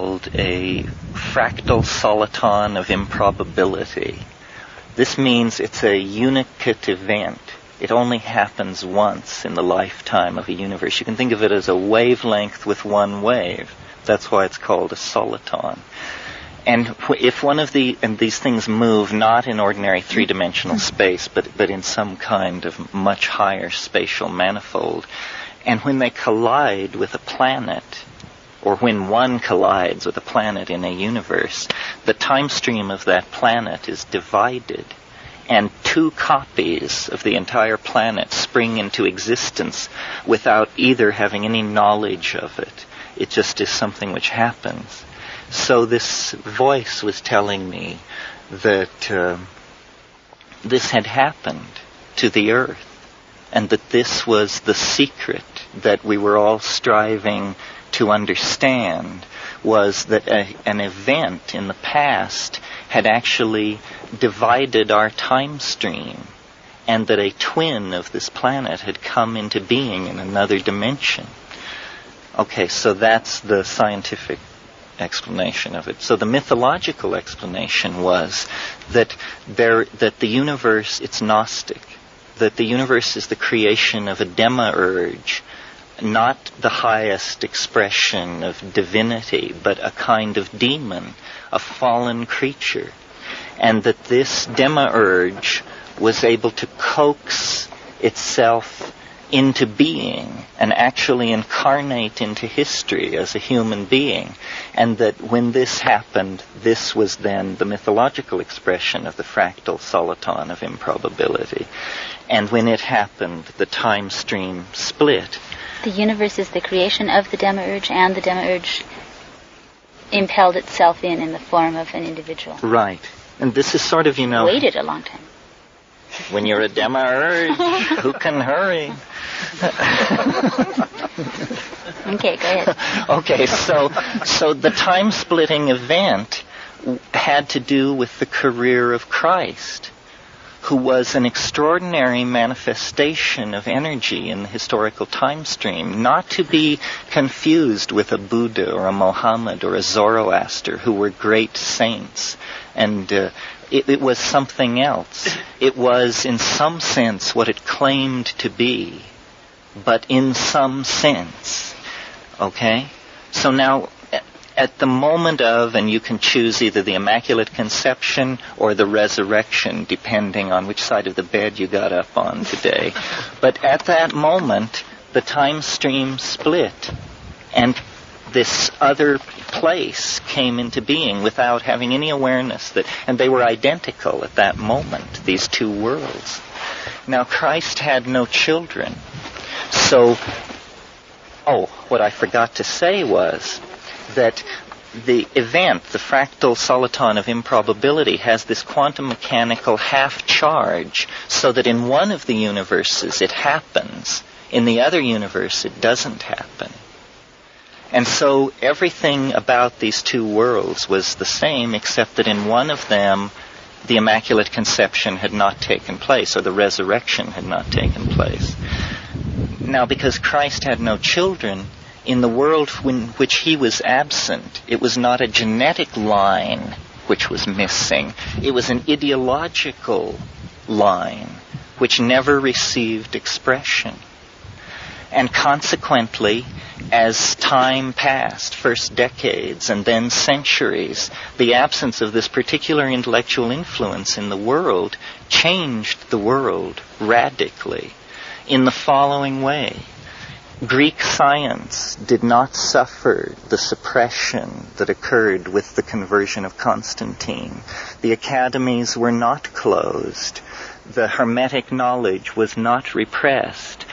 called a fractal soliton of improbability. This means it's a unicate event. It only happens once in the lifetime of a universe. You can think of it as a wavelength with one wave. That's why it's called a soliton. And if one of these things move not in ordinary three-dimensional space, but in some kind of much higher spatial manifold, and when they collide with a planet, or when one collides with a planet in a universe, the time stream of that planet is divided, and two copies of the entire planet spring into existence without either having any knowledge of it. It just is something which happens. So this voice was telling me that this had happened to the earth, and that this was the secret that we were all striving to understand, was that an event in the past had actually divided our time stream, and that a twin of this planet had come into being in another dimension. Okay, so that's the scientific explanation of it. So the mythological explanation was that the universe, it's Gnostic, that the universe is the creation of a demiurge, not the highest expression of divinity, but a kind of demon, a fallen creature. And that this demiurge was able to coax itself into being and actually incarnate into history as a human being. And that when this happened, this was then the mythological expression of the fractal soliton of improbability. And when it happened, the time stream split. The universe is the creation of the demiurge, and the demiurge impelled itself in the form of an individual. Right. And this is sort of, waited a long time. When you're a demiurge, who can hurry? Okay, go ahead. Okay, so the time-splitting event had to do with the career of Christ, who was an extraordinary manifestation of energy in the historical time stream, not to be confused with a Buddha or a Mohammed or a Zoroaster, who were great saints. And it was something else. It was, in some sense, what it claimed to be, but in some sense. Okay? So now, at the moment of, and you can choose either the Immaculate Conception or the Resurrection, depending on which side of the bed you got up on today. But at that moment, the time stream split, and this other place came into being without having any awareness that, and they were identical at that moment, these two worlds. Now, Christ had no children. So, what I forgot to say was that the event, the fractal soliton of improbability, has this quantum mechanical half charge, so that in one of the universes it happens, in the other universe it doesn't happen. And so everything about these two worlds was the same, except that in one of them the Immaculate Conception had not taken place, or the resurrection had not taken place. Now, because Christ had no children, in the world in which he was absent, it was not a genetic line which was missing. It was an ideological line which never received expression. And consequently, as time passed, first decades and then centuries, the absence of this particular intellectual influence in the world changed the world radically in the following way. Greek science did not suffer the suppression that occurred with the conversion of Constantine. The academies were not closed. The Hermetic knowledge was not repressed.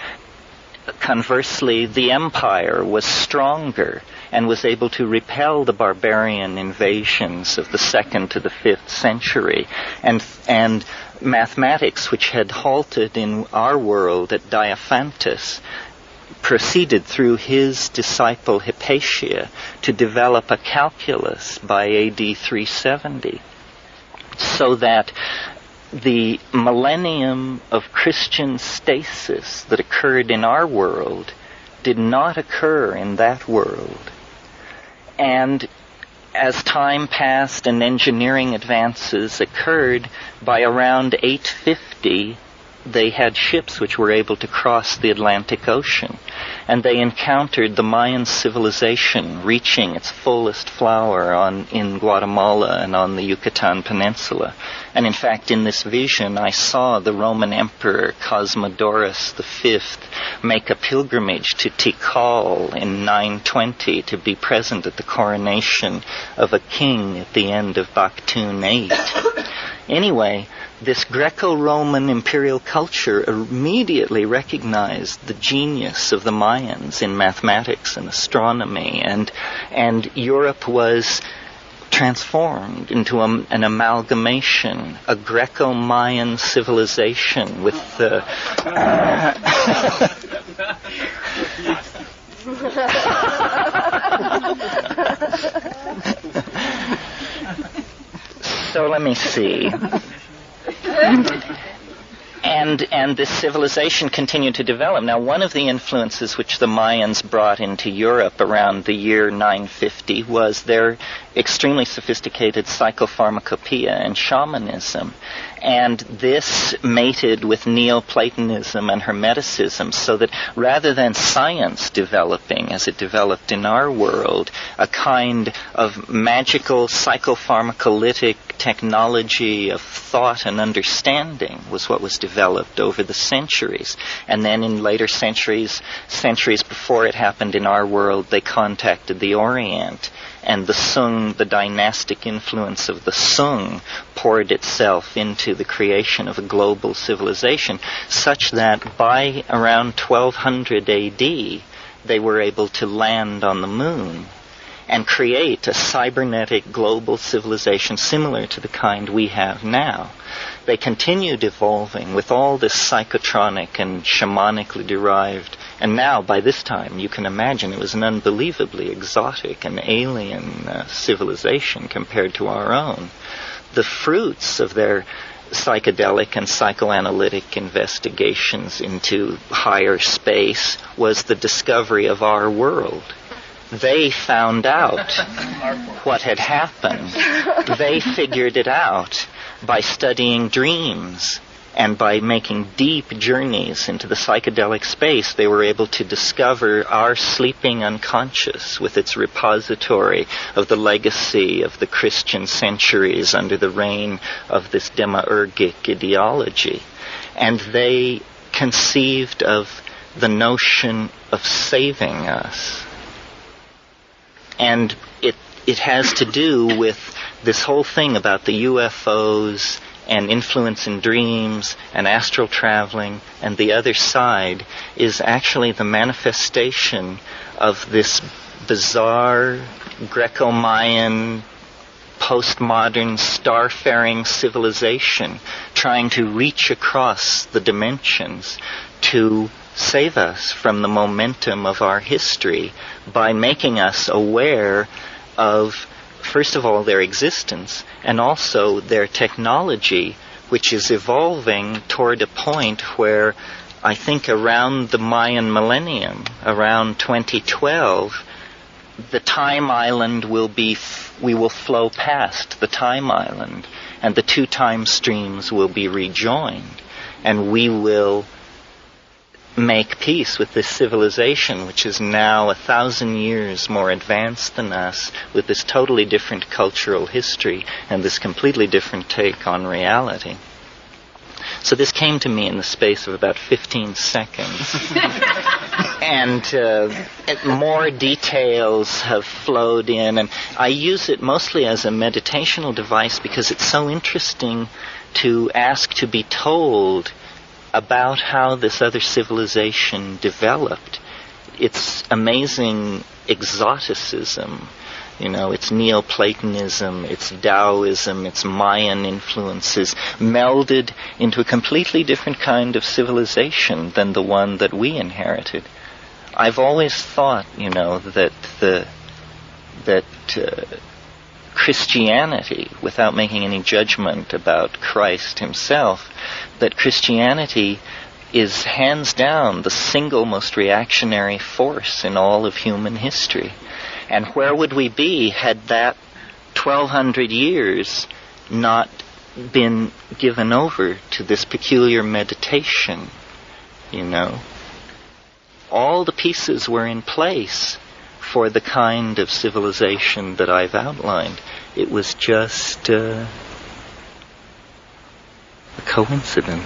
Conversely, the empire was stronger and was able to repel the barbarian invasions of the 2nd to the 5th century. And mathematics, which had halted in our world at Diophantus, proceeded through his disciple Hypatia to develop a calculus by AD 370, so that the millennium of Christian stasis that occurred in our world did not occur in that world. And as time passed and engineering advances occurred, by around 850, they had ships which were able to cross the Atlantic Ocean. And they encountered the Mayan civilization reaching its fullest flower in Guatemala and on the Yucatan Peninsula. And in fact, in this vision, I saw the Roman Emperor Cosmodorus V make a pilgrimage to Tikal in 920 to be present at the coronation of a king at the end of Baktun 8. Anyway, this Greco-Roman imperial culture immediately recognized the genius of the Mayans in mathematics and astronomy, and Europe was transformed into an amalgamation, a Greco-Mayan civilization with the... So let me see. And this civilization continued to develop. Now, one of the influences which the Mayans brought into Europe around the year 950 was their extremely sophisticated psychopharmacopoeia and shamanism. And this mated with Neoplatonism and Hermeticism, so that rather than science developing as it developed in our world, a kind of magical psychopharmacolytic technology of thought and understanding was what was developed over the centuries. And then in later centuries before it happened in our world, they contacted the Orient. And the Sung, the dynastic influence of the Sung, poured itself into the creation of a global civilization, such that by around 1200 AD, they were able to land on the moon and create a cybernetic global civilization similar to the kind we have now. They continued evolving with all this psychotronic and shamanically derived, and now by this time you can imagine it was an unbelievably exotic and alien civilization compared to our own. The fruits of their psychedelic and psychoanalytic investigations into higher space was the discovery of our world. They found out what had happened. They figured it out by studying dreams, and by making deep journeys into the psychedelic space. They were able to discover our sleeping unconscious with its repository of the legacy of the Christian centuries under the reign of this demiurgic ideology. And they conceived of the notion of saving us. And it has to do with this whole thing about the UFOs and influence in dreams and astral traveling, and the other side is actually the manifestation of this bizarre Greco-Mayan postmodern starfaring civilization trying to reach across the dimensions to save us from the momentum of our history by making us aware of, first of all, their existence, and also their technology, which is evolving toward a point where I think around the Mayan millennium, around 2012, the time island we will flow past the time island, and the two time streams will be rejoined, and we will make peace with this civilization, which is now 1,000 years more advanced than us, with this totally different cultural history and this completely different take on reality. So this came to me in the space of about 15 seconds. And more details have flowed in, and I use it mostly as a meditational device because it's so interesting to ask to be told about how this other civilization developed. Its amazing exoticism, its Neoplatonism, its Taoism, its Mayan influences melded into a completely different kind of civilization than the one that we inherited. I've always thought, that Christianity, without making any judgment about Christ himself, that Christianity is hands down the single most reactionary force in all of human history. And where would we be had that 1,200 years not been given over to this peculiar meditation, you know. All the pieces were in place for the kind of civilization that I've outlined. It was just a coincidence.